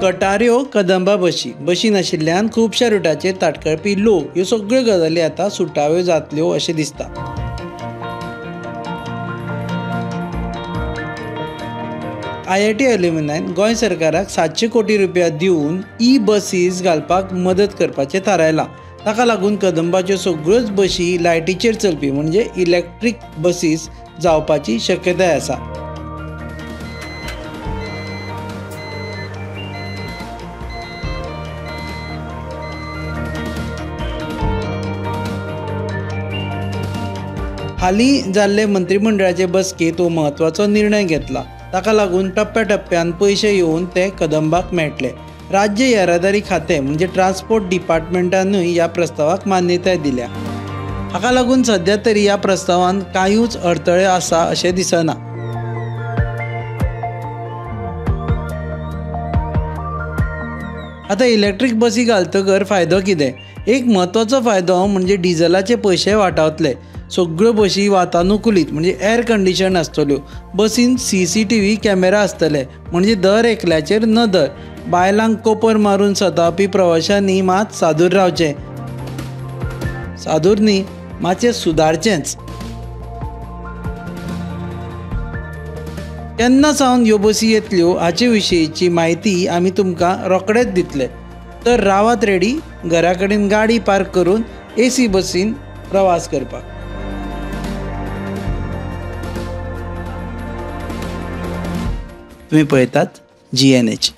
कटाऱ्यो कदंबा बशी नाशिल्ल्यान खुबशा रुटाचेर ताटकळपी लोक ह्यो सगळ्यो गजाली आतां सुटाव्यो जातल्यो अशें दिसता। IIT एल्युमिनायन गोंय सरकाराक 700 कोटी रुपया दिवन बसीस घालपाक मदत करपाचें थारायलां। ताका लागून कदंबाच्यो सगळ्योच बशी लायटीचेर चलपी म्हणजे इलेक्ट्रीक बसीस जावपाची शक्यताय आसा। हालीं जाल्ले मंत्रिमंडळाचे बसकेंत हो म्हत्वाचो निर्णय घेतला। ताका लागून टप्प्याटप्प्यान पयशे येवन ते कदंबाक मेळटले। राज्य येरादारी खातें म्हणजे ट्रान्सपोर्ट डिपार्टमेंटानूय ह्या प्रस्तावाक मान्यताय दिल्या। हाका लागून सद्या तरी ह्या प्रस्तावान कांयूच अडथळे आसा अशें दिसना। आतां इलेक्ट्रीक बसी घालतकर फायदो कितें? एक म्हत्वाचो फायदो म्हणजे डिझलाचे पयशे वाटावतले। सगळ्यो बशी वातानुकूलीत म्हणजे एअर कंडिशन आसतल्यो। बसीन CCTV कॅमेरा आसतले म्हणजे दर एकल्याचेर नदर। बायलांक कोपर मारून सतावपी प्रवाशांनी मात सादूर रावचें। सादूर न्ही, मातशें सुदारचेंच। केन्ना सावन ह्यो बसी येतल्यो हाचे विशींची म्हायती आमी तुमकां रोखडेच दितले। तर रावात रेडी घरा कडेन गाडी पार्क करून AC बसीन प्रवास करपाक। तुम्ही पळयतात GNH।